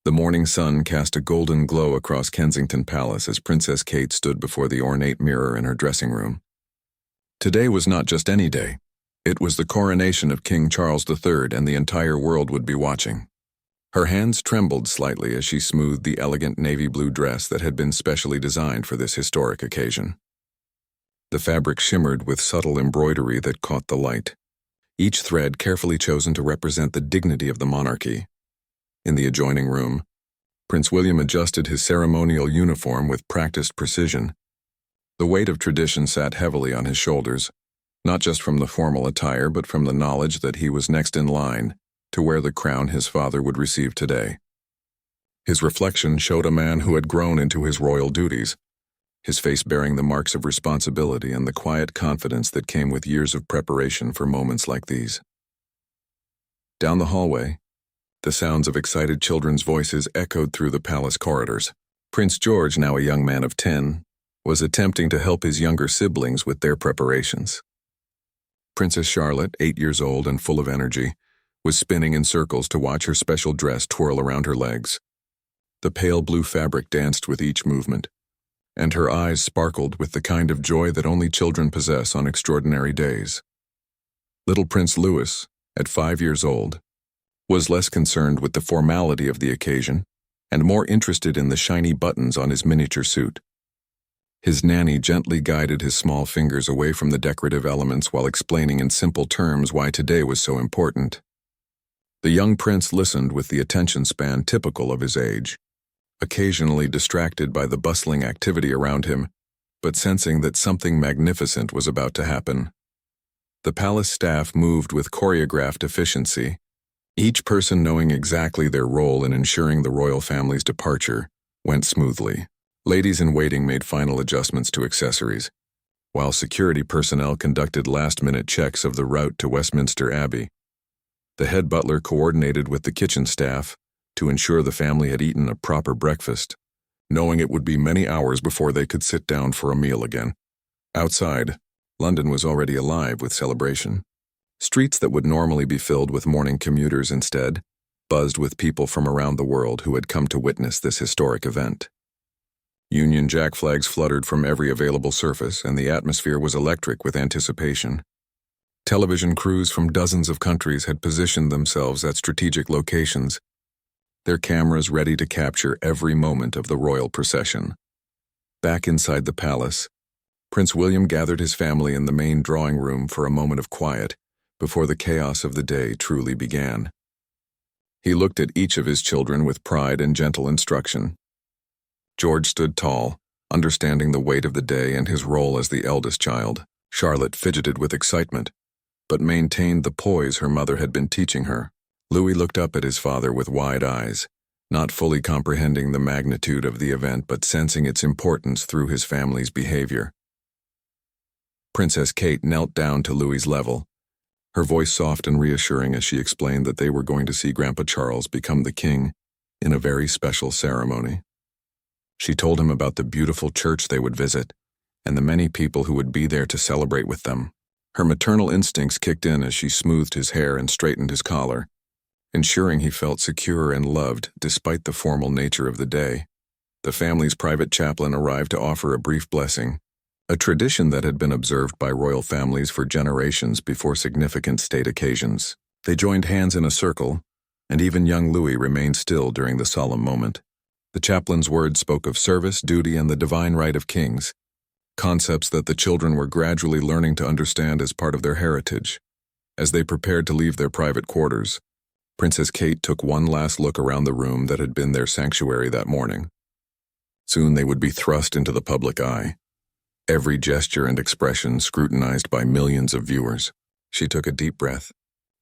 The morning sun cast a golden glow across Kensington Palace as Princess Kate stood before the ornate mirror in her dressing room. Today was not just any day. It was the coronation of King Charles III, and the entire world would be watching. Her hands trembled slightly as she smoothed the elegant navy blue dress that had been specially designed for this historic occasion. The fabric shimmered with subtle embroidery that caught the light, each thread carefully chosen to represent the dignity of the monarchy. In the adjoining room, Prince William adjusted his ceremonial uniform with practiced precision. The weight of tradition sat heavily on his shoulders, not just from the formal attire but from the knowledge that he was next in line to wear the crown his father would receive today. His reflection showed a man who had grown into his royal duties, his face bearing the marks of responsibility and the quiet confidence that came with years of preparation for moments like these. Down the hallway, the sounds of excited children's voices echoed through the palace corridors. Prince George, now a young man of 10, was attempting to help his younger siblings with their preparations. Princess Charlotte, 8 years old and full of energy, was spinning in circles to watch her special dress twirl around her legs. The pale blue fabric danced with each movement, and her eyes sparkled with the kind of joy that only children possess on extraordinary days. Little Prince Louis, at 5 years old, was less concerned with the formality of the occasion and more interested in the shiny buttons on his miniature suit. His nanny gently guided his small fingers away from the decorative elements while explaining in simple terms why today was so important. The young prince listened with the attention span typical of his age, occasionally distracted by the bustling activity around him, but sensing that something magnificent was about to happen. The palace staff moved with choreographed efficiency, each person knowing exactly their role in ensuring the royal family's departure went smoothly. Ladies-in-waiting made final adjustments to accessories, while security personnel conducted last-minute checks of the route to Westminster Abbey. The head butler coordinated with the kitchen staff to ensure the family had eaten a proper breakfast, knowing it would be many hours before they could sit down for a meal again. Outside, London was already alive with celebration. Streets that would normally be filled with morning commuters instead buzzed with people from around the world who had come to witness this historic event. Union Jack flags fluttered from every available surface, and the atmosphere was electric with anticipation. Television crews from dozens of countries had positioned themselves at strategic locations, their cameras ready to capture every moment of the royal procession. Back inside the palace, Prince William gathered his family in the main drawing room for a moment of quiet before the chaos of the day truly began. He looked at each of his children with pride and gentle instruction. George stood tall, understanding the weight of the day and his role as the eldest child. Charlotte fidgeted with excitement, but maintained the poise her mother had been teaching her. Louis looked up at his father with wide eyes, not fully comprehending the magnitude of the event but sensing its importance through his family's behavior. Princess Kate knelt down to Louis's level, her voice soft and reassuring as she explained that they were going to see Grandpa Charles become the king in a very special ceremony. She told him about the beautiful church they would visit and the many people who would be there to celebrate with them. Her maternal instincts kicked in as she smoothed his hair and straightened his collar, ensuring he felt secure and loved despite the formal nature of the day. The family's private chaplain arrived to offer a brief blessing, a tradition that had been observed by royal families for generations before significant state occasions. They joined hands in a circle, and even young Louis remained still during the solemn moment. The chaplain's words spoke of service, duty, and the divine right of kings, concepts that the children were gradually learning to understand as part of their heritage. As they prepared to leave their private quarters, Princess Kate took one last look around the room that had been their sanctuary that morning. Soon they would be thrust into the public eye, every gesture and expression scrutinized by millions of viewers. She took a deep breath,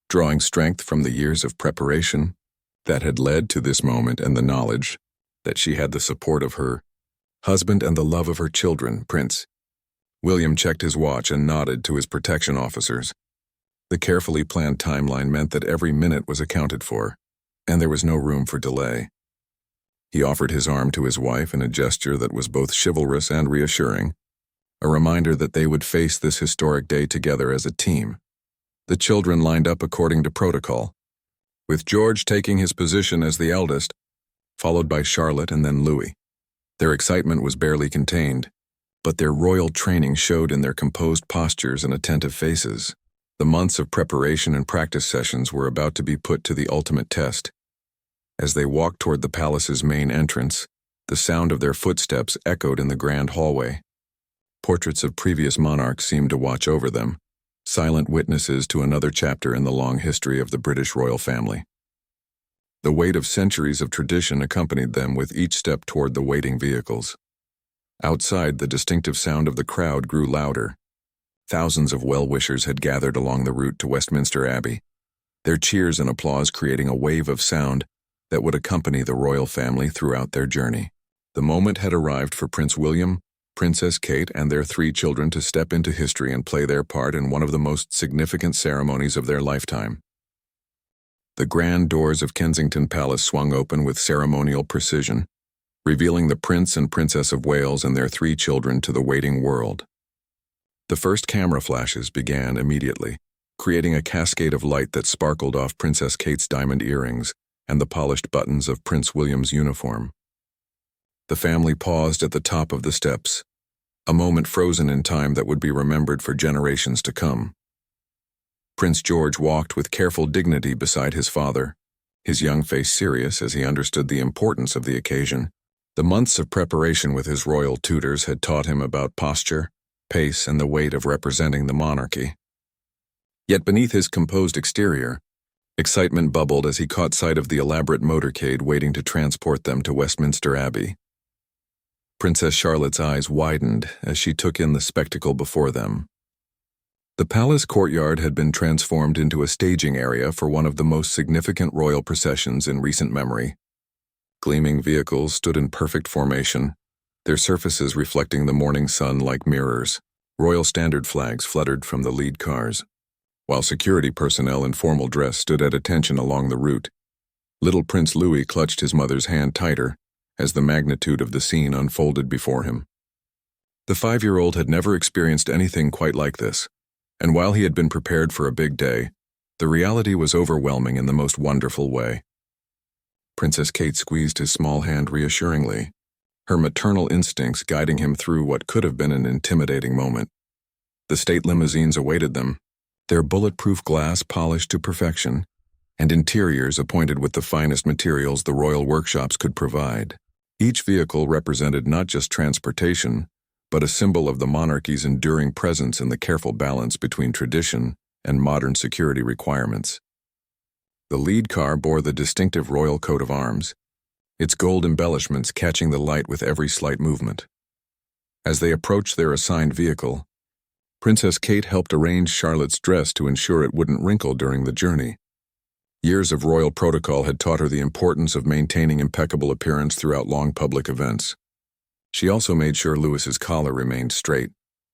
drawing strength from the years of preparation that had led to this moment and the knowledge that she had the support of her husband and the love of her children. Prince William checked his watch and nodded to his protection officers. The carefully planned timeline meant that every minute was accounted for, and there was no room for delay. He offered his arm to his wife in a gesture that was both chivalrous and reassuring, a reminder that they would face this historic day together as a team. The children lined up according to protocol, with George taking his position as the eldest, followed by Charlotte and then Louis. Their excitement was barely contained, but their royal training showed in their composed postures and attentive faces. The months of preparation and practice sessions were about to be put to the ultimate test. As they walked toward the palace's main entrance, the sound of their footsteps echoed in the grand hallway. Portraits of previous monarchs seemed to watch over them, silent witnesses to another chapter in the long history of the British royal family. The weight of centuries of tradition accompanied them with each step toward the waiting vehicles. Outside, the distinctive sound of the crowd grew louder. Thousands of well-wishers had gathered along the route to Westminster Abbey, their cheers and applause creating a wave of sound that would accompany the royal family throughout their journey. The moment had arrived for Prince William, Princess Kate, and their 3 children to step into history and play their part in one of the most significant ceremonies of their lifetime. The grand doors of Kensington Palace swung open with ceremonial precision, revealing the Prince and Princess of Wales and their 3 children to the waiting world. The first camera flashes began immediately, creating a cascade of light that sparkled off Princess Kate's diamond earrings and the polished buttons of Prince William's uniform. The family paused at the top of the steps, a moment frozen in time that would be remembered for generations to come. Prince George walked with careful dignity beside his father, his young face serious as he understood the importance of the occasion. The months of preparation with his royal tutors had taught him about posture, pace, and the weight of representing the monarchy. Yet beneath his composed exterior, excitement bubbled as he caught sight of the elaborate motorcade waiting to transport them to Westminster Abbey. Princess Charlotte's eyes widened as she took in the spectacle before them. The palace courtyard had been transformed into a staging area for one of the most significant royal processions in recent memory. Gleaming vehicles stood in perfect formation, their surfaces reflecting the morning sun like mirrors. Royal standard flags fluttered from the lead cars, while security personnel in formal dress stood at attention along the route. Little Prince Louis clutched his mother's hand tighter as the magnitude of the scene unfolded before him. The 5-year-old had never experienced anything quite like this, and while he had been prepared for a big day, the reality was overwhelming in the most wonderful way. Princess Kate squeezed his small hand reassuringly, her maternal instincts guiding him through what could have been an intimidating moment. The state limousines awaited them, their bulletproof glass polished to perfection, and interiors appointed with the finest materials the royal workshops could provide. Each vehicle represented not just transportation, but a symbol of the monarchy's enduring presence in the careful balance between tradition and modern security requirements. The lead car bore the distinctive royal coat of arms, its gold embellishments catching the light with every slight movement. As they approached their assigned vehicle, Princess Kate helped arrange Charlotte's dress to ensure it wouldn't wrinkle during the journey. Years of royal protocol had taught her the importance of maintaining impeccable appearance throughout long public events. She also made sure Louis's collar remained straight,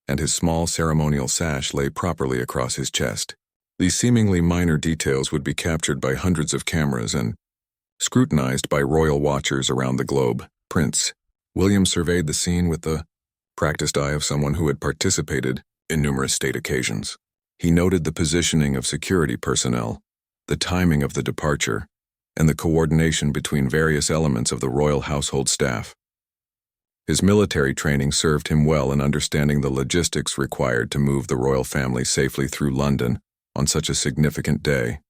and his small ceremonial sash lay properly across his chest. These seemingly minor details would be captured by hundreds of cameras and scrutinized by royal watchers around the globe. Prince William surveyed the scene with the practiced eye of someone who had participated in numerous state occasions. He noted the positioning of security personnel, the timing of the departure, and the coordination between various elements of the royal household staff. His military training served him well in understanding the logistics required to move the royal family safely through London on such a significant day.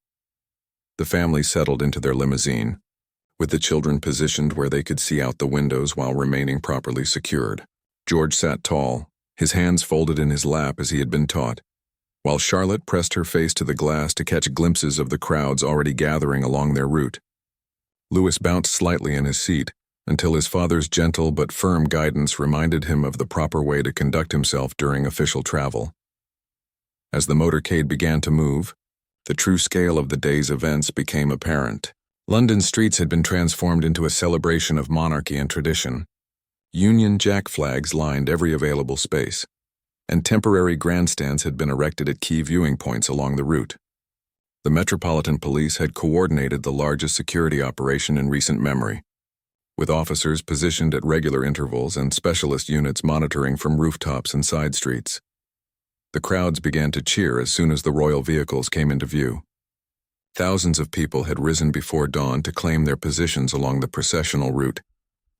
The family settled into their limousine, with the children positioned where they could see out the windows while remaining properly secured. George sat tall, his hands folded in his lap as he had been taught, while Charlotte pressed her face to the glass to catch glimpses of the crowds already gathering along their route. Louis bounced slightly in his seat until his father's gentle but firm guidance reminded him of the proper way to conduct himself during official travel. As the motorcade began to move, the true scale of the day's events became apparent. London's streets had been transformed into a celebration of monarchy and tradition. Union Jack flags lined every available space, and temporary grandstands had been erected at key viewing points along the route. The Metropolitan Police had coordinated the largest security operation in recent memory, with officers positioned at regular intervals and specialist units monitoring from rooftops and side streets. The crowds began to cheer as soon as the royal vehicles came into view. Thousands of people had risen before dawn to claim their positions along the processional route,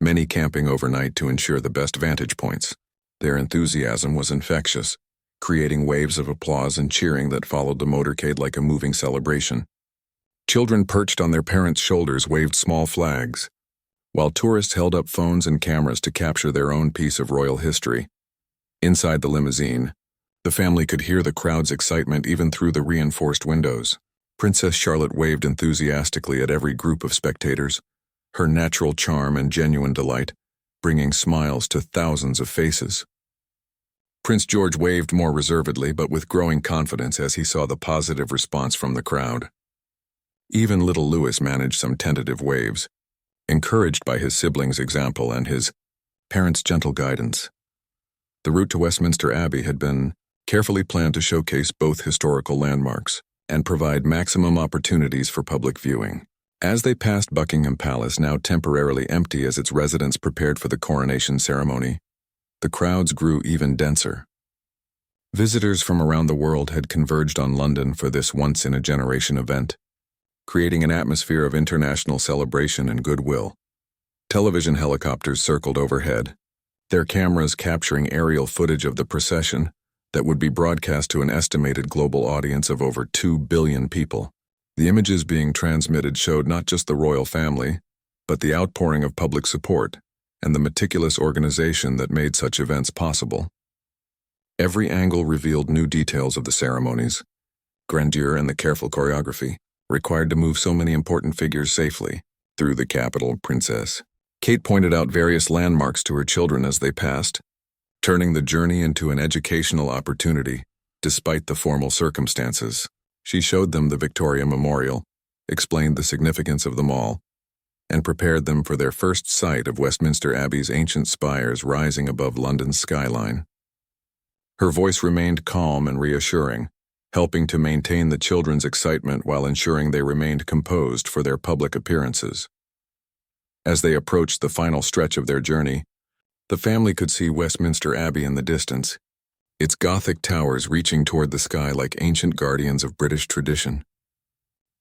many camping overnight to ensure the best vantage points. Their enthusiasm was infectious, creating waves of applause and cheering that followed the motorcade like a moving celebration. Children perched on their parents' shoulders waved small flags, while tourists held up phones and cameras to capture their own piece of royal history. Inside the limousine, the family could hear the crowd's excitement even through the reinforced windows. Princess Charlotte waved enthusiastically at every group of spectators, her natural charm and genuine delight bringing smiles to thousands of faces. Prince George waved more reservedly but with growing confidence as he saw the positive response from the crowd. Even little Louis managed some tentative waves, encouraged by his siblings' example and his parents' gentle guidance. The route to Westminster Abbey had been carefully planned to showcase both historical landmarks and provide maximum opportunities for public viewing. As they passed Buckingham Palace, now temporarily empty as its residents prepared for the coronation ceremony, the crowds grew even denser. Visitors from around the world had converged on London for this once-in-a-generation event, creating an atmosphere of international celebration and goodwill. Television helicopters circled overhead, their cameras capturing aerial footage of the procession that would be broadcast to an estimated global audience of over 2 billion people. The images being transmitted showed not just the royal family, but the outpouring of public support and the meticulous organization that made such events possible. Every angle revealed new details of the ceremonies, grandeur and the careful choreography required to move so many important figures safely through the capital. Princess Kate pointed out various landmarks to her children as they passed, turning the journey into an educational opportunity despite the formal circumstances. She showed them the Victoria Memorial, explained the significance of the mall, and prepared them for their first sight of Westminster Abbey's ancient spires rising above London's skyline. Her voice remained calm and reassuring, helping to maintain the children's excitement while ensuring they remained composed for their public appearances. As they approached the final stretch of their journey, the family could see Westminster Abbey in the distance, its Gothic towers reaching toward the sky like ancient guardians of British tradition.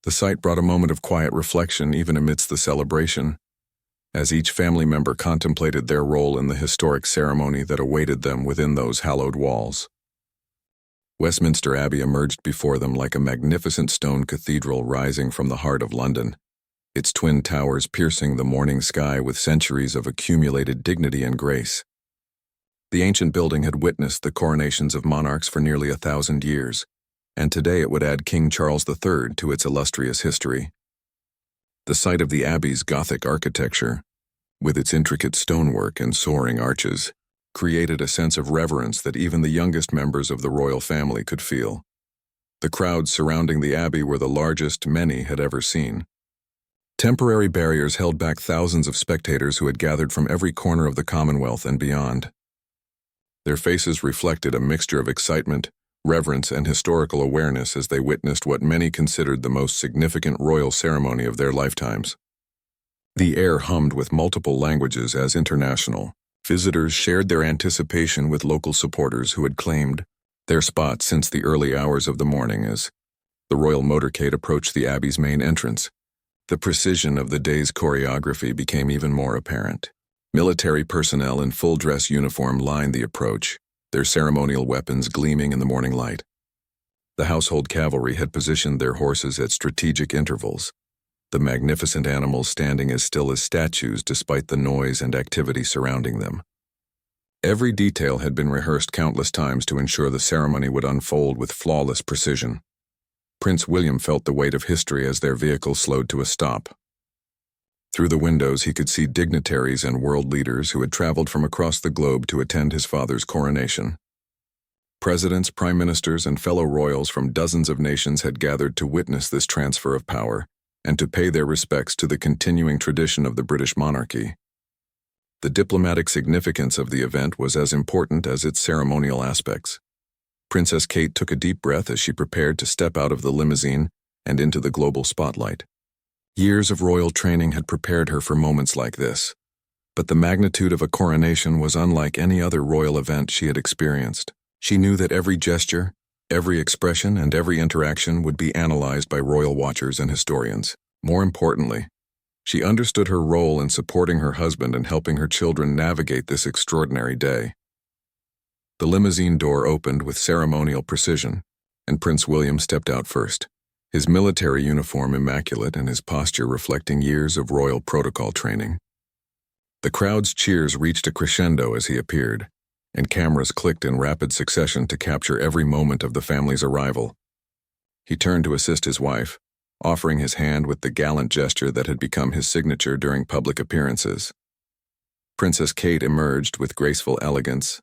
The sight brought a moment of quiet reflection even amidst the celebration, as each family member contemplated their role in the historic ceremony that awaited them within those hallowed walls. Westminster Abbey emerged before them like a magnificent stone cathedral rising from the heart of London, its twin towers piercing the morning sky with centuries of accumulated dignity and grace. The ancient building had witnessed the coronations of monarchs for nearly 1,000 years, and today it would add King Charles III to its illustrious history. The sight of the Abbey's Gothic architecture, with its intricate stonework and soaring arches, created a sense of reverence that even the youngest members of the royal family could feel. The crowds surrounding the Abbey were the largest many had ever seen. Temporary barriers held back thousands of spectators who had gathered from every corner of the Commonwealth and beyond. Their faces reflected a mixture of excitement, reverence, and historical awareness as they witnessed what many considered the most significant royal ceremony of their lifetimes. The air hummed with multiple languages as international. Visitors shared their anticipation with local supporters who had claimed their spots since the early hours of the morning as the royal motorcade approached the Abbey's main entrance. The precision of the day's choreography became even more apparent. Military personnel in full-dress uniform lined the approach, their ceremonial weapons gleaming in the morning light. The household cavalry had positioned their horses at strategic intervals, the magnificent animals standing as still as statues despite the noise and activity surrounding them. Every detail had been rehearsed countless times to ensure the ceremony would unfold with flawless precision. Prince William felt the weight of history as their vehicle slowed to a stop. Through the windows he could see dignitaries and world leaders who had traveled from across the globe to attend his father's coronation. Presidents, prime ministers, and fellow royals from dozens of nations had gathered to witness this transfer of power and to pay their respects to the continuing tradition of the British monarchy. The diplomatic significance of the event was as important as its ceremonial aspects. Princess Kate took a deep breath as she prepared to step out of the limousine and into the global spotlight. Years of royal training had prepared her for moments like this, but the magnitude of a coronation was unlike any other royal event she had experienced. She knew that every gesture, Every expression and every interaction would be analyzed by royal watchers and historians. More importantly, she understood her role in supporting her husband and helping her children navigate this extraordinary day. The limousine door opened with ceremonial precision, and Prince William stepped out first, his military uniform immaculate and his posture reflecting years of royal protocol training. The crowd's cheers reached a crescendo as he appeared, and cameras clicked in rapid succession to capture every moment of the family's arrival. He turned to assist his wife, offering his hand with the gallant gesture that had become his signature during public appearances. Princess Kate emerged with graceful elegance,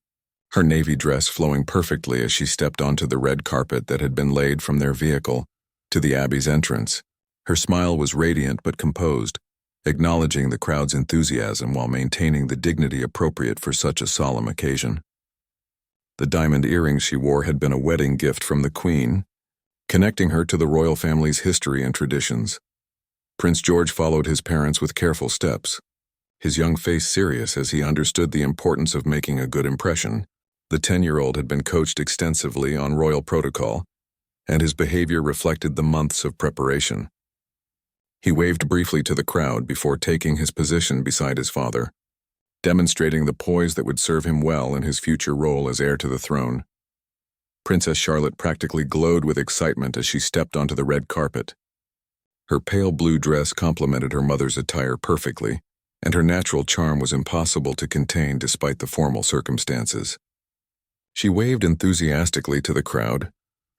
her navy dress flowing perfectly as she stepped onto the red carpet that had been laid from their vehicle to the Abbey's entrance. Her smile was radiant but composed, acknowledging the crowd's enthusiasm while maintaining the dignity appropriate for such a solemn occasion. The diamond earrings she wore had been a wedding gift from the Queen, connecting her to the royal family's history and traditions. Prince George followed his parents with careful steps, his young face serious as he understood the importance of making a good impression. The 10-year-old had been coached extensively on royal protocol, and his behavior reflected the months of preparation. He waved briefly to the crowd before taking his position beside his father, demonstrating the poise that would serve him well in his future role as heir to the throne. Princess Charlotte practically glowed with excitement as she stepped onto the red carpet. Her pale blue dress complemented her mother's attire perfectly, and her natural charm was impossible to contain despite the formal circumstances. She waved enthusiastically to the crowd,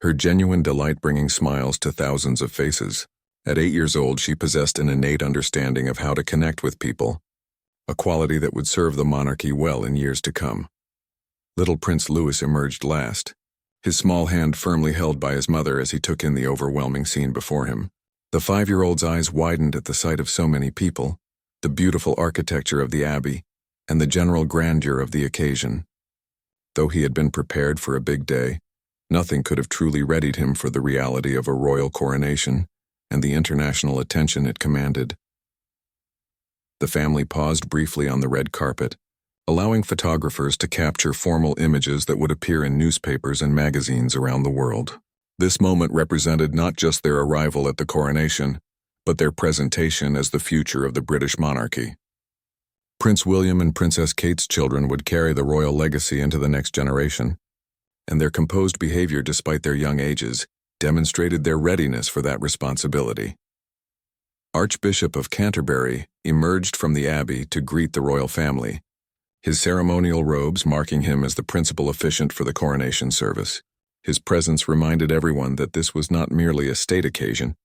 her genuine delight bringing smiles to thousands of faces. At 8 years old, she possessed an innate understanding of how to connect with people, a quality that would serve the monarchy well in years to come. Little Prince Louis emerged last, his small hand firmly held by his mother as he took in the overwhelming scene before him. The 5-year-old's eyes widened at the sight of so many people, the beautiful architecture of the Abbey, and the general grandeur of the occasion. Though he had been prepared for a big day, nothing could have truly readied him for the reality of a royal coronation and the international attention it commanded. The family paused briefly on the red carpet, allowing photographers to capture formal images that would appear in newspapers and magazines around the world. This moment represented not just their arrival at the coronation, but their presentation as the future of the British monarchy. Prince William and Princess Kate's children would carry the royal legacy into the next generation, and their composed behavior despite their young ages demonstrated their readiness for that responsibility. Archbishop of Canterbury emerged from the Abbey to greet the royal family, his ceremonial robes marking him as the principal officiant for the coronation service. His presence reminded everyone that this was not merely a state occasion,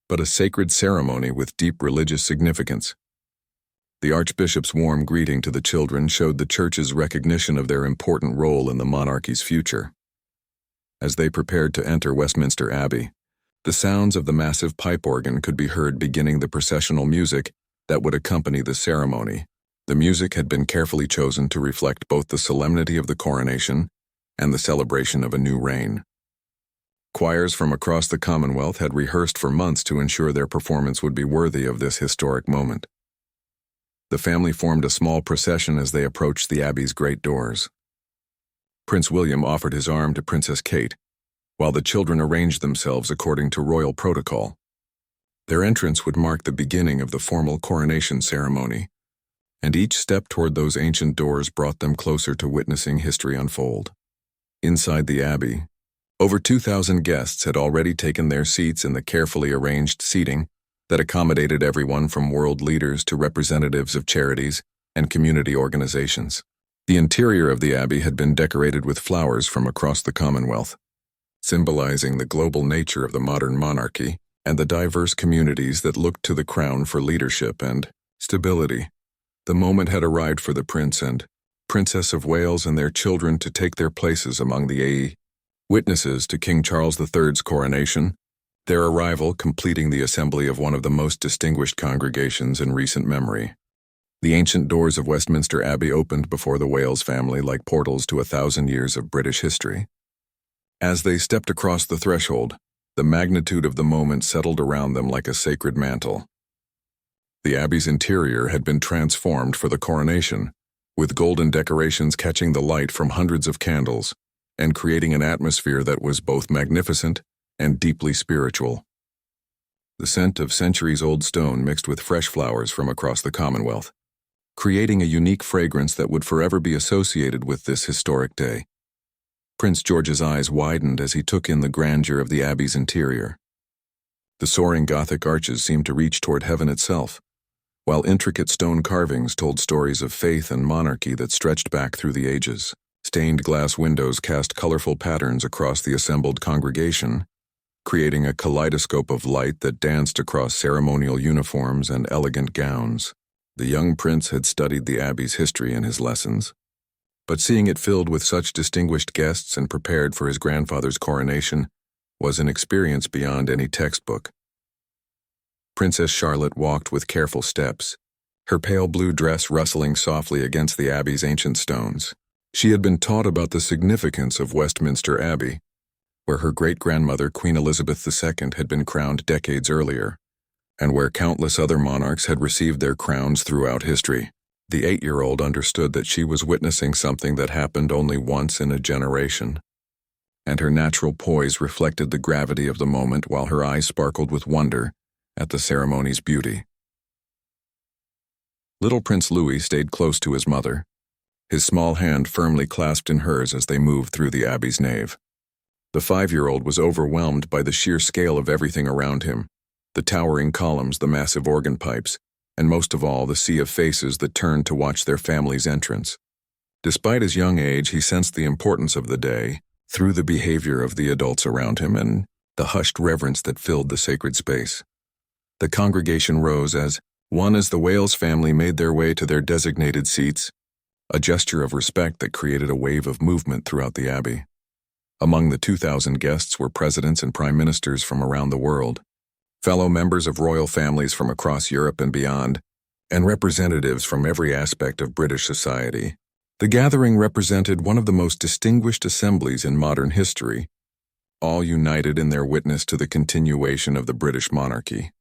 but a sacred ceremony with deep religious significance. The Archbishop's warm greeting to the children showed the Church's recognition of their important role in the monarchy's future. As they prepared to enter Westminster Abbey, the sounds of the massive pipe organ could be heard beginning the processional music that would accompany the ceremony. The music had been carefully chosen to reflect both the solemnity of the coronation and the celebration of a new reign. Choirs from across the Commonwealth had rehearsed for months to ensure their performance would be worthy of this historic moment. The family formed a small procession as they approached the Abbey's great doors. Prince William offered his arm to Princess Kate, while the children arranged themselves according to royal protocol. Their entrance would mark the beginning of the formal coronation ceremony, and each step toward those ancient doors brought them closer to witnessing history unfold. Inside the Abbey, over 2,000 guests had already taken their seats in the carefully arranged seating that accommodated everyone from world leaders to representatives of charities and community organizations. The interior of the Abbey had been decorated with flowers from across the Commonwealth, symbolizing the global nature of the modern monarchy and the diverse communities that looked to the crown for leadership and stability. The moment had arrived for the Prince and Princess of Wales and their children to take their places among the witnesses to King Charles III's coronation, their arrival completing the assembly of one of the most distinguished congregations in recent memory. The ancient doors of Westminster Abbey opened before the Wales family like portals to 1,000 years of British history. As they stepped across the threshold, the magnitude of the moment settled around them like a sacred mantle. The Abbey's interior had been transformed for the coronation, with golden decorations catching the light from hundreds of candles, and creating an atmosphere that was both magnificent and deeply spiritual. The scent of centuries-old stone mixed with fresh flowers from across the Commonwealth, creating a unique fragrance that would forever be associated with this historic day. Prince George's eyes widened as he took in the grandeur of the Abbey's interior. The soaring Gothic arches seemed to reach toward heaven itself, while intricate stone carvings told stories of faith and monarchy that stretched back through the ages. Stained glass windows cast colorful patterns across the assembled congregation, creating a kaleidoscope of light that danced across ceremonial uniforms and elegant gowns. The young prince had studied the Abbey's history in his lessons, but seeing it filled with such distinguished guests and prepared for his grandfather's coronation was an experience beyond any textbook. Princess Charlotte walked with careful steps, her pale blue dress rustling softly against the Abbey's ancient stones. She had been taught about the significance of Westminster Abbey, where her great-grandmother, Queen Elizabeth II, had been crowned decades earlier, and where countless other monarchs had received their crowns throughout history. The 8-year-old understood that she was witnessing something that happened only once in a generation, and her natural poise reflected the gravity of the moment while her eyes sparkled with wonder at the ceremony's beauty. Little Prince Louis stayed close to his mother, his small hand firmly clasped in hers as they moved through the Abbey's nave. The 5-year-old was overwhelmed by the sheer scale of everything around him, the towering columns, the massive organ pipes, and most of all, the sea of faces that turned to watch their family's entrance. Despite his young age, he sensed the importance of the day through the behavior of the adults around him and the hushed reverence that filled the sacred space. The congregation rose as the Wales family made their way to their designated seats, a gesture of respect that created a wave of movement throughout the Abbey. Among the 2,000 guests were presidents and prime ministers from around the world, fellow members of royal families from across Europe and beyond, and representatives from every aspect of British society. The gathering represented one of the most distinguished assemblies in modern history, all united in their witness to the continuation of the British monarchy.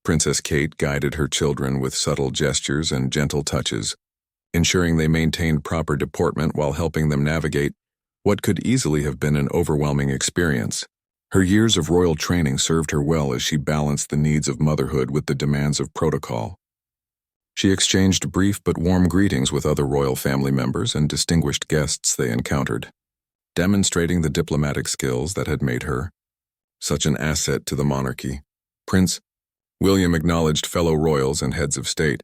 Princess Kate guided her children with subtle gestures and gentle touches, ensuring they maintained proper deportment while helping them navigate what could easily have been an overwhelming experience. Her years of royal training served her well as she balanced the needs of motherhood with the demands of protocol. She exchanged brief but warm greetings with other royal family members and distinguished guests they encountered, demonstrating the diplomatic skills that had made her such an asset to the monarchy. Prince William acknowledged fellow royals and heads of state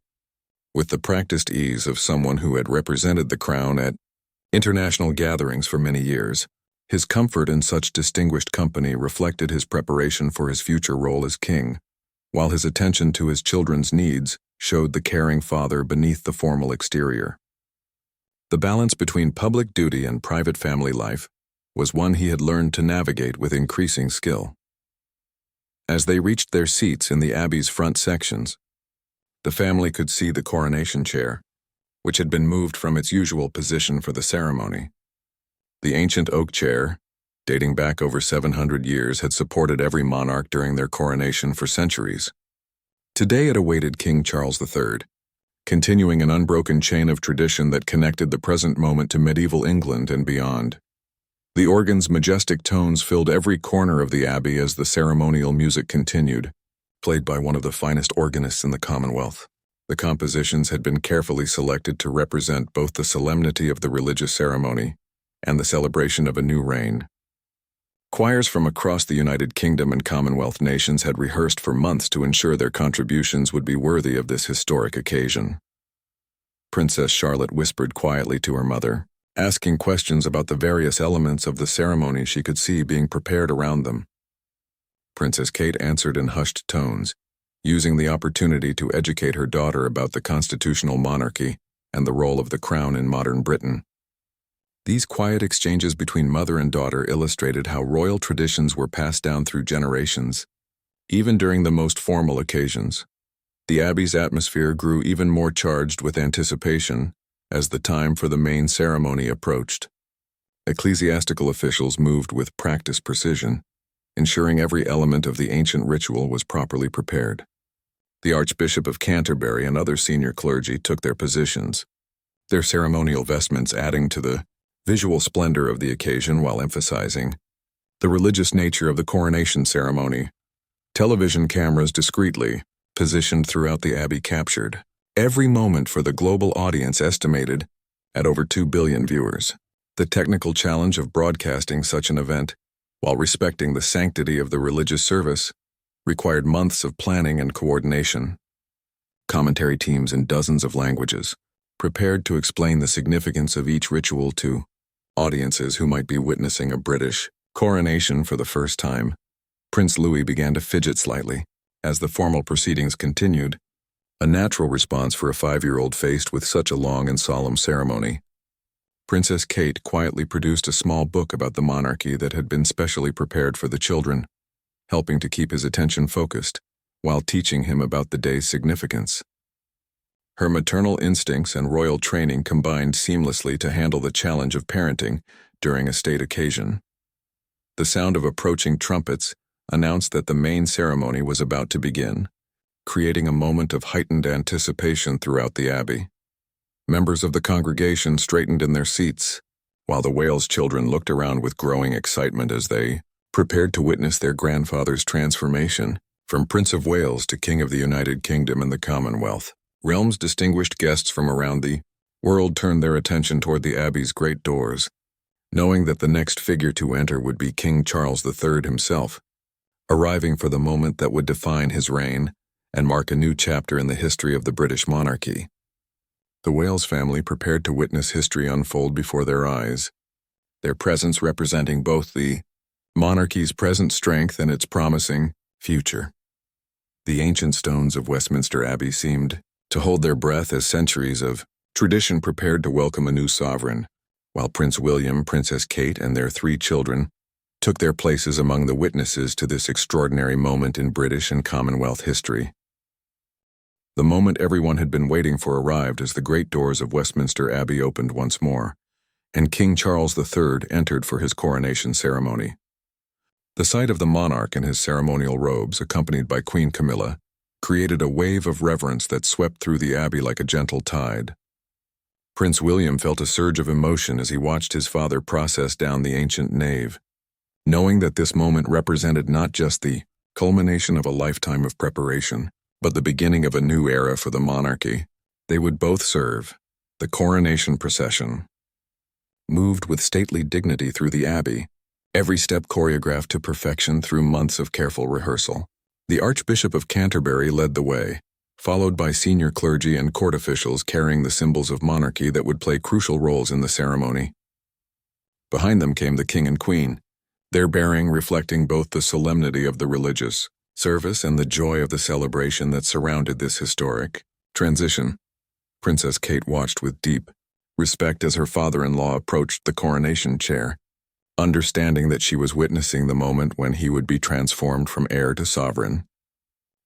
with the practiced ease of someone who had represented the crown at international gatherings for many years. His comfort in such distinguished company reflected his preparation for his future role as king, while his attention to his children's needs showed the caring father beneath the formal exterior. The balance between public duty and private family life was one he had learned to navigate with increasing skill. As they reached their seats in the Abbey's front sections, the family could see the coronation chair, which had been moved from its usual position for the ceremony. The ancient oak chair, dating back over 700 years, had supported every monarch during their coronation for centuries. Today it awaited King Charles III, continuing an unbroken chain of tradition that connected the present moment to medieval England and beyond. The organ's majestic tones filled every corner of the Abbey as the ceremonial music continued, played by one of the finest organists in the Commonwealth. The compositions had been carefully selected to represent both the solemnity of the religious ceremony and the celebration of a new reign. Choirs from across the United Kingdom and Commonwealth nations had rehearsed for months to ensure their contributions would be worthy of this historic occasion. Princess Charlotte whispered quietly to her mother, asking questions about the various elements of the ceremony she could see being prepared around them. Princess Kate answered in hushed tones, using the opportunity to educate her daughter about the constitutional monarchy and the role of the crown in modern Britain. These quiet exchanges between mother and daughter illustrated how royal traditions were passed down through generations, even during the most formal occasions. The Abbey's atmosphere grew even more charged with anticipation as the time for the main ceremony approached. Ecclesiastical officials moved with practiced precision, ensuring every element of the ancient ritual was properly prepared. The Archbishop of Canterbury and other senior clergy took their positions, their ceremonial vestments adding to the visual splendor of the occasion while emphasizing the religious nature of the coronation ceremony. Television cameras discreetly positioned throughout the Abbey captured every moment for the global audience estimated at over 2 billion viewers. The technical challenge of broadcasting such an event, while respecting the sanctity of the religious service, required months of planning and coordination. Commentary teams in dozens of languages prepared to explain the significance of each ritual to audiences who might be witnessing a British coronation for the first time. Prince Louis began to fidget slightly as the formal proceedings continued, a natural response for a 5-year-old faced with such a long and solemn ceremony. Princess Kate quietly produced a small book about the monarchy that had been specially prepared for the children, helping to keep his attention focused while teaching him about the day's significance. Her maternal instincts and royal training combined seamlessly to handle the challenge of parenting during a state occasion. The sound of approaching trumpets announced that the main ceremony was about to begin, creating a moment of heightened anticipation throughout the Abbey. Members of the congregation straightened in their seats, while the Wales children looked around with growing excitement as they prepared to witness their grandfather's transformation from Prince of Wales to King of the United Kingdom and the Commonwealth. Realm's distinguished guests from around the world turned their attention toward the Abbey's great doors, knowing that the next figure to enter would be King Charles III himself, arriving for the moment that would define his reign and mark a new chapter in the history of the British monarchy. The Wales family prepared to witness history unfold before their eyes, their presence representing both the monarchy's present strength and its promising future. The ancient stones of Westminster Abbey seemed to hold their breath as centuries of tradition prepared to welcome a new sovereign, while Prince William, Princess Kate, and their 3 children took their places among the witnesses to this extraordinary moment in British and Commonwealth history. The moment everyone had been waiting for arrived as the great doors of Westminster Abbey opened once more, and King Charles III entered for his coronation ceremony. The sight of the monarch in his ceremonial robes, accompanied by Queen Camilla, created a wave of reverence that swept through the Abbey like a gentle tide. Prince William felt a surge of emotion as he watched his father process down the ancient nave, knowing that this moment represented not just the culmination of a lifetime of preparation, but the beginning of a new era for the monarchy. They would both serve. The coronation procession moved with stately dignity through the Abbey, every step choreographed to perfection through months of careful rehearsal. The Archbishop of Canterbury led the way, followed by senior clergy and court officials carrying the symbols of monarchy that would play crucial roles in the ceremony. Behind them came the King and Queen, their bearing reflecting both the solemnity of the religious service and the joy of the celebration that surrounded this historic transition. Princess Kate watched with deep respect as her father-in-law approached the coronation chair, understanding that she was witnessing the moment when he would be transformed from heir to sovereign.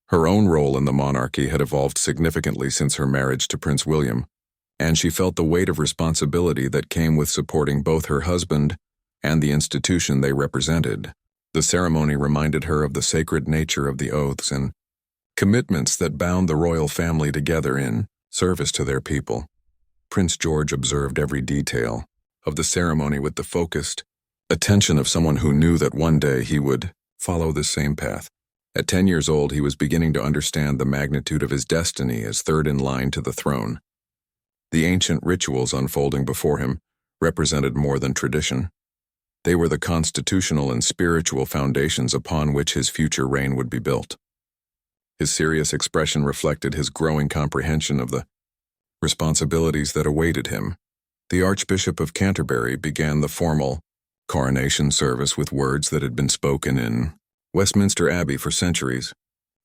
Her own role in the monarchy had evolved significantly since her marriage to Prince William, and she felt the weight of responsibility that came with supporting both her husband and the institution they represented. The ceremony reminded her of the sacred nature of the oaths and commitments that bound the royal family together in service to their people. Prince George observed every detail of the ceremony with the focused attention of someone who knew that one day he would follow the same path. At 10 years old, he was beginning to understand the magnitude of his destiny as third in line to the throne. The ancient rituals unfolding before him represented more than tradition. They were the constitutional and spiritual foundations upon which his future reign would be built. His serious expression reflected his growing comprehension of the responsibilities that awaited him. The Archbishop of Canterbury began the formal coronation service with words that had been spoken in Westminster Abbey for centuries,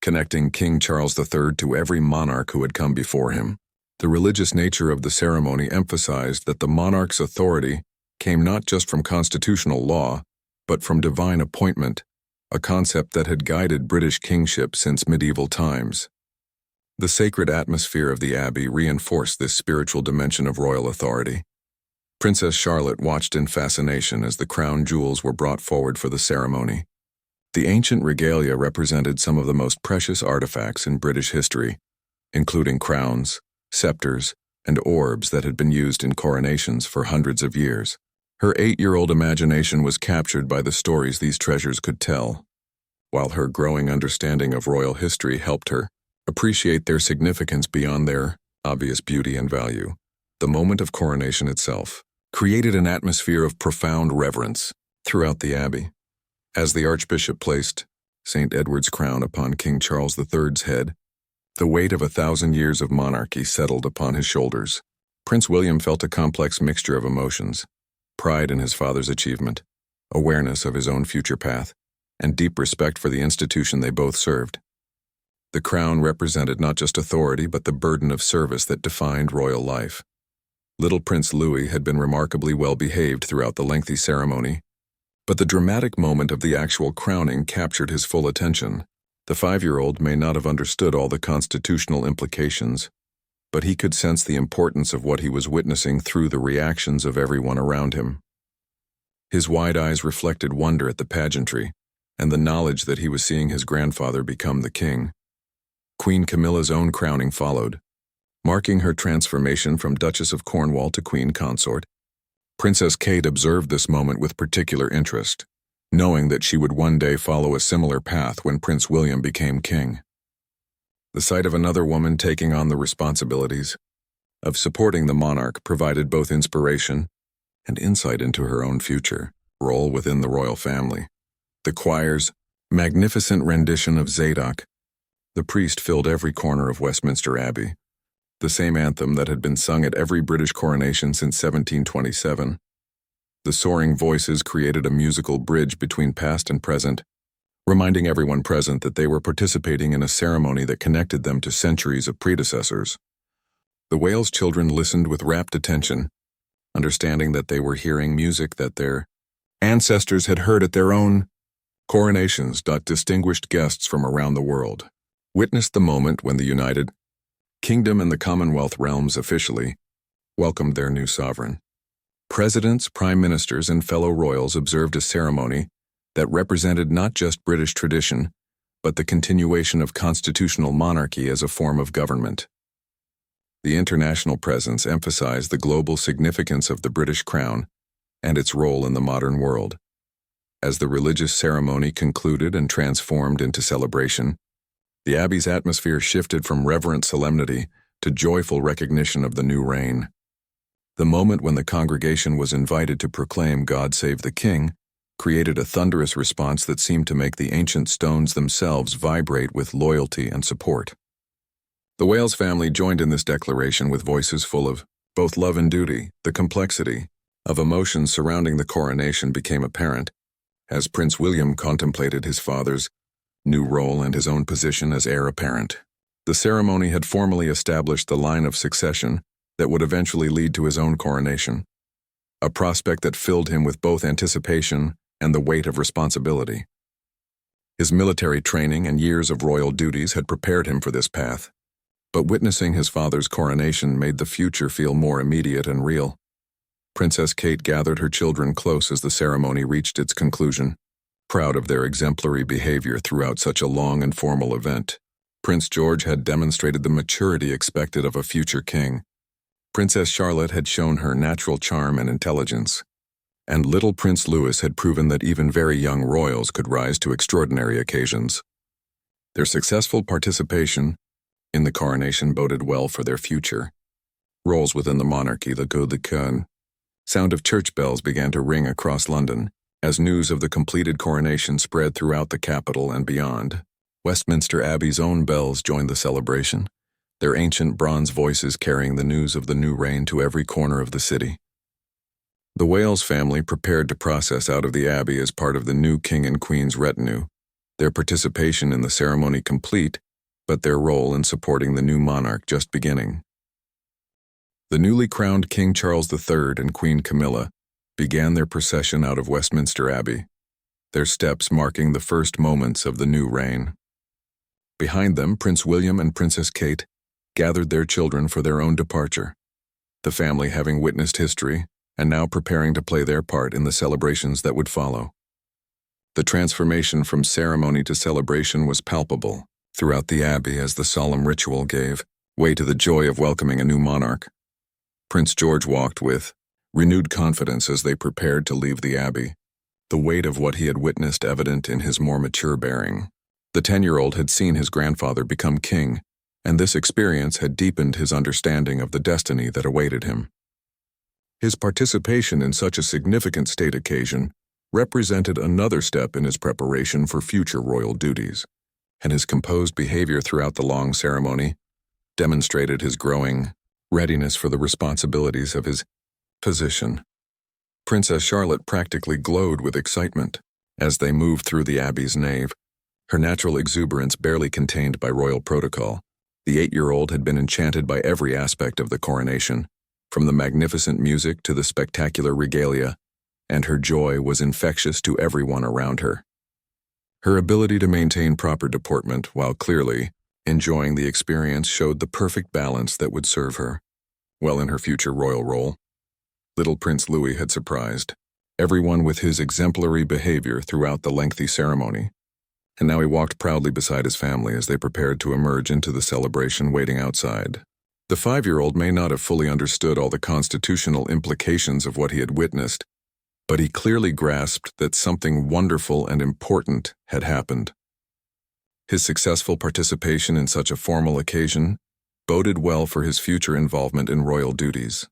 connecting King Charles III to every monarch who had come before him. The religious nature of the ceremony emphasized that the monarch's authority came not just from constitutional law, but from divine appointment, a concept that had guided British kingship since medieval times. The sacred atmosphere of the Abbey reinforced this spiritual dimension of royal authority. Princess Charlotte watched in fascination as the crown jewels were brought forward for the ceremony. The ancient regalia represented some of the most precious artifacts in British history, including crowns, scepters, and orbs that had been used in coronations for hundreds of years. Her 8-year-old imagination was captured by the stories these treasures could tell, while her growing understanding of royal history helped her appreciate their significance beyond their obvious beauty and value. The moment of coronation itself created an atmosphere of profound reverence throughout the abbey. As the archbishop placed St. Edward's crown upon King Charles III's head, the weight of 1,000 years of monarchy settled upon his shoulders. Prince William felt a complex mixture of emotions: pride in his father's achievement, awareness of his own future path, and deep respect for the institution they both served. The crown represented not just authority but the burden of service that defined royal life. Little Prince Louis had been remarkably well behaved throughout the lengthy ceremony, but the dramatic moment of the actual crowning captured his full attention. The 5-year-old may not have understood all the constitutional implications, but he could sense the importance of what he was witnessing through the reactions of everyone around him. His wide eyes reflected wonder at the pageantry and the knowledge that he was seeing his grandfather become the king. Queen Camilla's own crowning followed, marking her transformation from Duchess of Cornwall to Queen Consort. Princess Kate observed this moment with particular interest, knowing that she would one day follow a similar path when Prince William became king. The sight of another woman taking on the responsibilities of supporting the monarch provided both inspiration and insight into her own future role within the royal family. The choir's magnificent rendition of Zadok, the priest, filled every corner of Westminster Abbey, the same anthem that had been sung at every British coronation since 1727. The soaring voices created a musical bridge between past and present, reminding everyone present that they were participating in a ceremony that connected them to centuries of predecessors. The Wales children listened with rapt attention, understanding that they were hearing music that their ancestors had heard at their own coronations. Distinguished guests from around the world witnessed the moment when the United Kingdom and the Commonwealth realms officially welcomed their new sovereign. Presidents, prime ministers, and fellow royals observed a ceremony that represented not just British tradition, but the continuation of constitutional monarchy as a form of government. The international presence emphasized the global significance of the British crown and its role in the modern world. As the religious ceremony concluded and transformed into celebration, the Abbey's atmosphere shifted from reverent solemnity to joyful recognition of the new reign. The moment when the congregation was invited to proclaim "God Save the King" created a thunderous response that seemed to make the ancient stones themselves vibrate with loyalty and support. The Wales family joined in this declaration with voices full of both love and duty. The complexity of emotions surrounding the coronation became apparent as Prince William contemplated his father's new role and his own position as heir apparent. The ceremony had formally established the line of succession that would eventually lead to his own coronation, a prospect that filled him with both anticipation and the weight of responsibility. His military training and years of royal duties had prepared him for this path, but witnessing his father's coronation made the future feel more immediate and real. Princess Kate gathered her children close as the ceremony reached its conclusion, proud of their exemplary behavior throughout such a long and formal event. Prince George had demonstrated the maturity expected of a future king. Princess Charlotte had shown her natural charm and intelligence, and little Prince Louis had proven that even very young royals could rise to extraordinary occasions. Their successful participation in the coronation boded well for their future roles within the monarchy. The sound of church bells began to ring across London as news of the completed coronation spread throughout the capital and beyond. Westminster Abbey's own bells joined the celebration, their ancient bronze voices carrying the news of the new reign to every corner of the city. The Wales family prepared to process out of the Abbey as part of the new king and queen's retinue, their participation in the ceremony complete, but their role in supporting the new monarch just beginning. The newly crowned King Charles III and Queen Camilla began their procession out of Westminster Abbey, their steps marking the first moments of the new reign. Behind them, Prince William and Princess Kate gathered their children for their own departure, the family having witnessed history and now preparing to play their part in the celebrations that would follow. The transformation from ceremony to celebration was palpable throughout the Abbey as the solemn ritual gave way to the joy of welcoming a new monarch. Prince George walked with renewed confidence as they prepared to leave the abbey, the weight of what he had witnessed evident in his more mature bearing. The 10-year-old had seen his grandfather become king, and this experience had deepened his understanding of the destiny that awaited him. His participation in such a significant state occasion represented another step in his preparation for future royal duties, and his composed behavior throughout the long ceremony demonstrated his growing readiness for the responsibilities of his position. Princess Charlotte practically glowed with excitement as they moved through the abbey's nave, her natural exuberance barely contained by royal protocol. The 8-year-old had been enchanted by every aspect of the coronation, from the magnificent music to the spectacular regalia, and her joy was infectious to everyone around her. Her ability to maintain proper deportment while clearly enjoying the experience showed the perfect balance that would serve her well in her future royal role. Little Prince Louis had surprised everyone with his exemplary behavior throughout the lengthy ceremony, and now he walked proudly beside his family as they prepared to emerge into the celebration waiting outside. The 5-year-old may not have fully understood all the constitutional implications of what he had witnessed, but he clearly grasped that something wonderful and important had happened. His successful participation in such a formal occasion boded well for his future involvement in royal duties.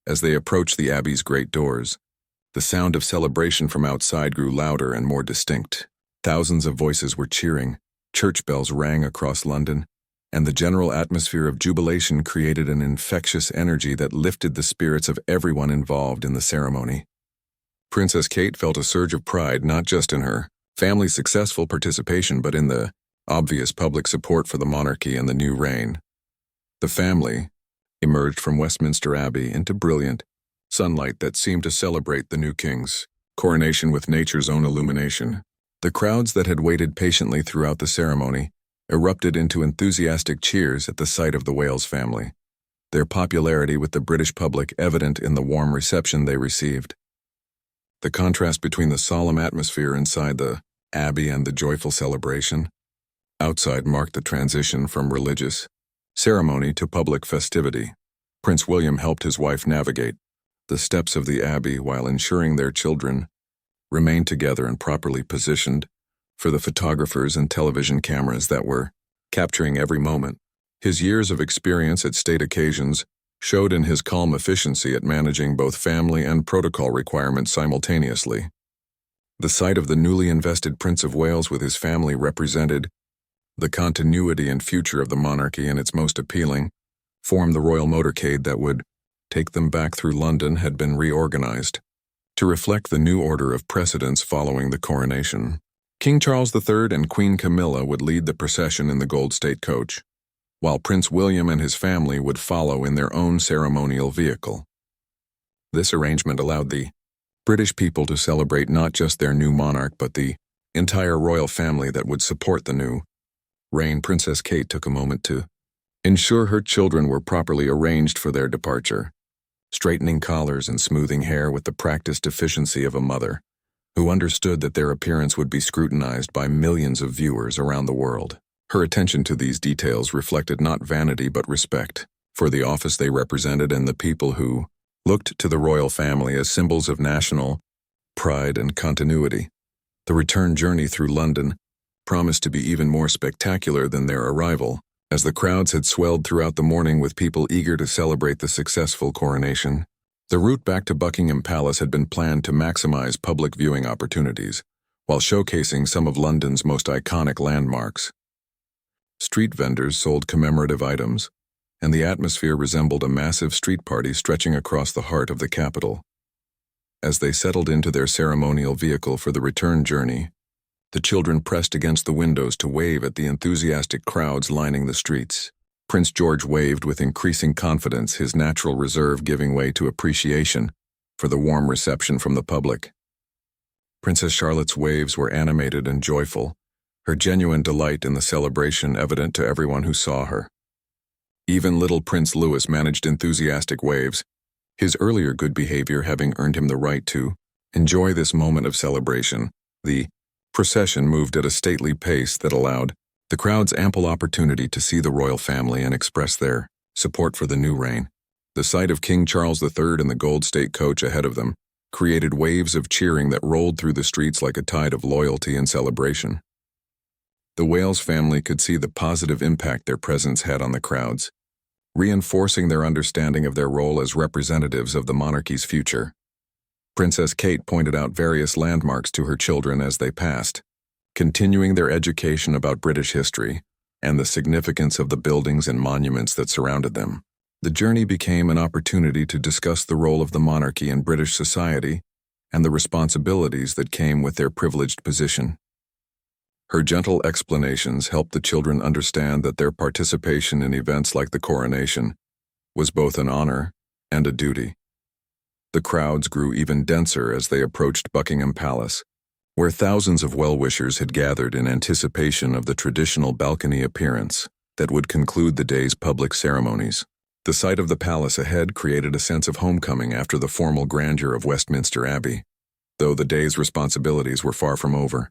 As they approached the abbey's great doors, the sound of celebration from outside grew louder and more distinct. Thousands of voices were cheering, church bells rang across London, and the general atmosphere of jubilation created an infectious energy that lifted the spirits of everyone involved in the ceremony. Princess Kate felt a surge of pride not just in her family's successful participation but in the obvious public support for the monarchy and the new reign. The family emerged from Westminster Abbey into brilliant sunlight that seemed to celebrate the new king's coronation with nature's own illumination. The crowds that had waited patiently throughout the ceremony erupted into enthusiastic cheers at the sight of the Wales family, their popularity with the British public evident in the warm reception they received. The contrast between the solemn atmosphere inside the abbey and the joyful celebration outside marked the transition from religious ceremony to public festivity. Prince William helped his wife navigate the steps of the abbey while ensuring their children remained together and properly positioned for the photographers and television cameras that were capturing every moment. His years of experience at state occasions showed in his calm efficiency at managing both family and protocol requirements simultaneously. The sight of the newly invested Prince of Wales with his family represented the continuity and future of the monarchy, and its most appealing form, the royal motorcade that would take them back through London, had been reorganized to reflect the new order of precedence following the coronation. King Charles III and Queen Camilla would lead the procession in the gold state coach, while Prince William and his family would follow in their own ceremonial vehicle. This arrangement allowed the British people to celebrate not just their new monarch but the entire royal family that would support the new reign. Princess Kate took a moment to ensure her children were properly arranged for their departure, straightening collars and smoothing hair with the practiced efficiency of a mother who understood that their appearance would be scrutinized by millions of viewers around the world. Her attention to these details reflected not vanity but respect for the office they represented and the people who looked to the royal family as symbols of national pride and continuity. The return journey through London promised to be even more spectacular than their arrival, as the crowds had swelled throughout the morning with people eager to celebrate the successful coronation. The route back to Buckingham Palace had been planned to maximize public viewing opportunities, while showcasing some of London's most iconic landmarks. Street vendors sold commemorative items, and the atmosphere resembled a massive street party stretching across the heart of the capital. As they settled into their ceremonial vehicle for the return journey, the children pressed against the windows to wave at the enthusiastic crowds lining the streets. Prince George waved with increasing confidence, his natural reserve giving way to appreciation for the warm reception from the public. Princess Charlotte's waves were animated and joyful, her genuine delight in the celebration evident to everyone who saw her. Even little Prince Louis managed enthusiastic waves, his earlier good behavior having earned him the right to enjoy this moment of celebration. The procession moved at a stately pace that allowed the crowds ample opportunity to see the royal family and express their support for the new reign. The sight of King Charles III in the gold state coach ahead of them created waves of cheering that rolled through the streets like a tide of loyalty and celebration. The Wales family could see the positive impact their presence had on the crowds, reinforcing their understanding of their role as representatives of the monarchy's future. Princess Kate pointed out various landmarks to her children as they passed, continuing their education about British history and the significance of the buildings and monuments that surrounded them. The journey became an opportunity to discuss the role of the monarchy in British society and the responsibilities that came with their privileged position. Her gentle explanations helped the children understand that their participation in events like the coronation was both an honor and a duty. The crowds grew even denser as they approached Buckingham Palace, where thousands of well-wishers had gathered in anticipation of the traditional balcony appearance that would conclude the day's public ceremonies. The sight of the palace ahead created a sense of homecoming after the formal grandeur of Westminster Abbey, though the day's responsibilities were far from over.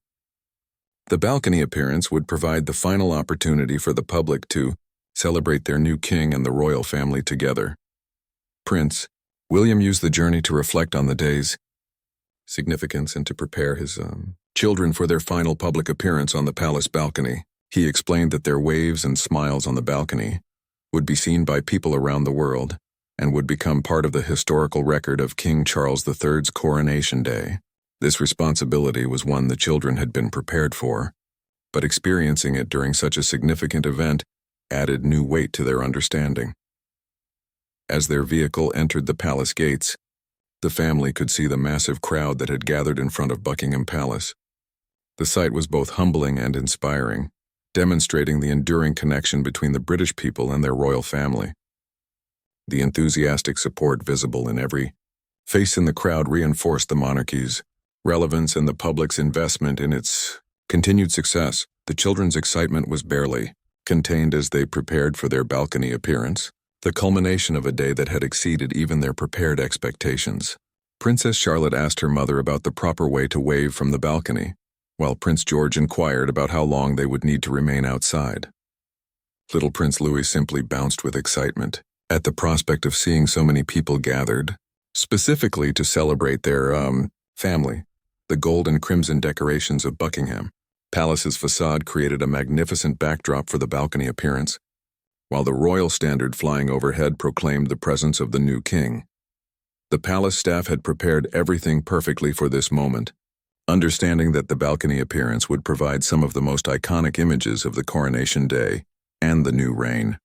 The balcony appearance would provide the final opportunity for the public to celebrate their new king and the royal family together. Prince William used the journey to reflect on the day's significance and to prepare his children for their final public appearance on the palace balcony. He explained that their waves and smiles on the balcony would be seen by people around the world and would become part of the historical record of King Charles III's coronation day. This responsibility was one the children had been prepared for, but experiencing it during such a significant event added new weight to their understanding. As their vehicle entered the palace gates, the family could see the massive crowd that had gathered in front of Buckingham Palace. The sight was both humbling and inspiring, demonstrating the enduring connection between the British people and their royal family. The enthusiastic support visible in every face in the crowd reinforced the monarchy's relevance and the public's investment in its continued success. The children's excitement was barely contained as they prepared for their balcony appearance, the culmination of a day that had exceeded even their prepared expectations. Princess Charlotte asked her mother about the proper way to wave from the balcony, while Prince George inquired about how long they would need to remain outside. Little Prince Louis simply bounced with excitement at the prospect of seeing so many people gathered, specifically to celebrate their, family. The gold and crimson decorations of Buckingham Palace's facade created a magnificent backdrop for the balcony appearance, while the royal standard flying overhead proclaimed the presence of the new king. The palace staff had prepared everything perfectly for this moment, understanding that the balcony appearance would provide some of the most iconic images of the coronation day and the new reign.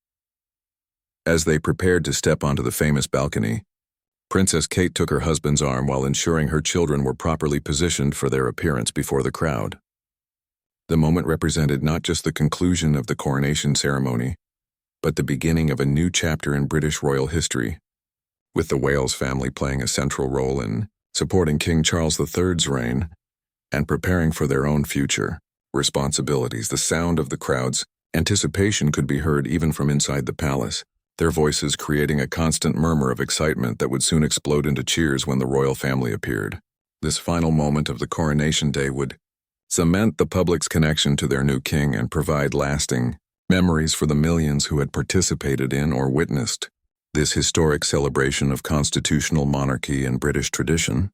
As they prepared to step onto the famous balcony, Princess Kate took her husband's arm while ensuring her children were properly positioned for their appearance before the crowd. The moment represented not just the conclusion of the coronation ceremony, but the beginning of a new chapter in British royal history, with the Wales family playing a central role in supporting King Charles III's reign and preparing for their own future responsibilities. The sound of the crowd's anticipation could be heard even from inside the palace, their voices creating a constant murmur of excitement that would soon explode into cheers when the royal family appeared. This final moment of the coronation day would cement the public's connection to their new king and provide lasting memories for the millions who had participated in or witnessed this historic celebration of constitutional monarchy and British tradition.